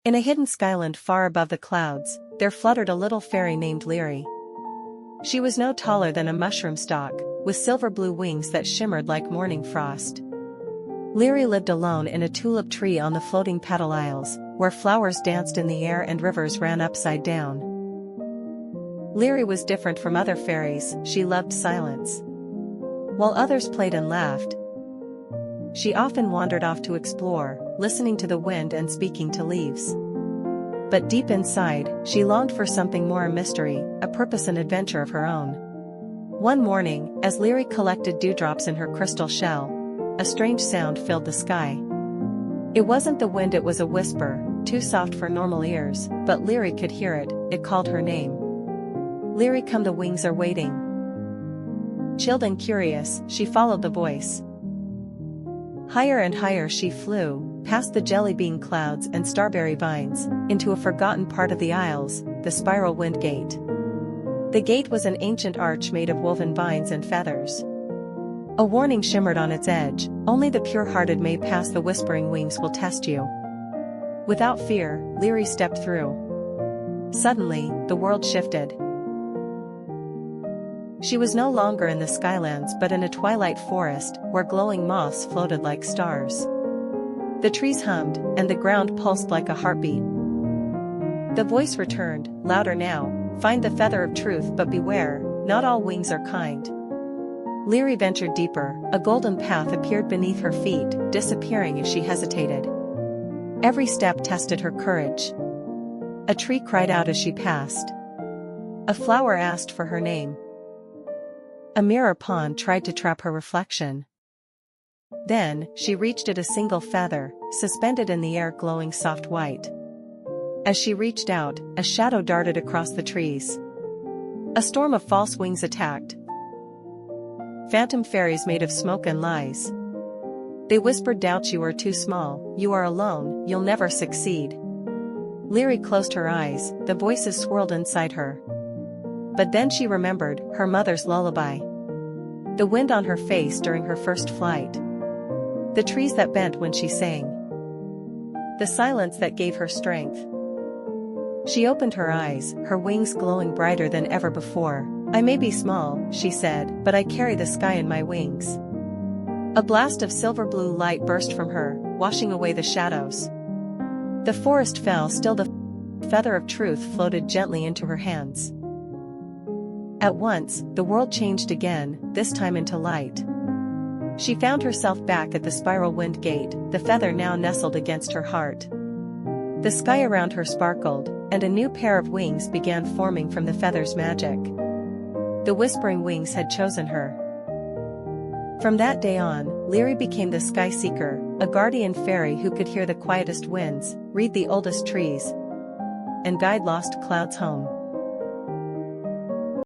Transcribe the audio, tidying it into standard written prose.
In a hidden skyland far above the clouds, there fluttered a little fairy named Liri. She was no taller than a mushroom stalk, with silver-blue wings that shimmered like morning frost. Liri lived alone in a tulip tree on the Floating Petal Isles, where flowers danced in the air and rivers ran upside down. Liri was different from other fairies. She loved silence. While others played and laughed, she often wandered off to explore, listening to the wind and speaking to leaves. But deep inside, she longed for something more, a mystery, a purpose, and adventure of her own. One morning, as Liri collected dewdrops in her crystal shell, a strange sound filled the sky. It wasn't the wind, it was a whisper, too soft for normal ears, but Liri could hear it. It called her name. "Liri, come, the wings are waiting." Chilled and curious, she followed the voice. Higher and higher she flew, past the jelly bean clouds and starberry vines, into a forgotten part of the Isles, the spiral wind gate. The gate was an ancient arch made of woven vines and feathers. A warning shimmered on its edge: only the pure-hearted may pass, the whispering wings will test you. Without fear, Liri stepped through. Suddenly, the world shifted. She was no longer in the skylands but in a twilight forest, where glowing moths floated like stars. The trees hummed, and the ground pulsed like a heartbeat. The voice returned, louder now: "Find the feather of truth, but beware, not all wings are kind." Liri ventured deeper. A golden path appeared beneath her feet, disappearing as she hesitated. Every step tested her courage. A tree cried out as she passed. A flower asked for her name. A mirror pond tried to trap her reflection. Then, she reached at a single feather, suspended in the air, glowing soft white. As she reached out, a shadow darted across the trees. A storm of false wings attacked. Phantom fairies made of smoke and lies. They whispered doubts: "You are too small, you are alone, you'll never succeed." Liri closed her eyes, the voices swirled inside her. But then she remembered her mother's lullaby. The wind on her face during her first flight. The trees that bent when she sang. The silence that gave her strength. She opened her eyes, her wings glowing brighter than ever before. "I may be small," she said, "but I carry the sky in my wings." A blast of silver-blue light burst from her, washing away the shadows. The forest fell still, the feather of truth floated gently into her hands. At once, the world changed again, this time into light. She found herself back at the spiral wind gate, the feather now nestled against her heart. The sky around her sparkled, and a new pair of wings began forming from the feather's magic. The whispering wings had chosen her. From that day on, Liri became the sky seeker, a guardian fairy who could hear the quietest winds, read the oldest trees, and guide lost clouds home.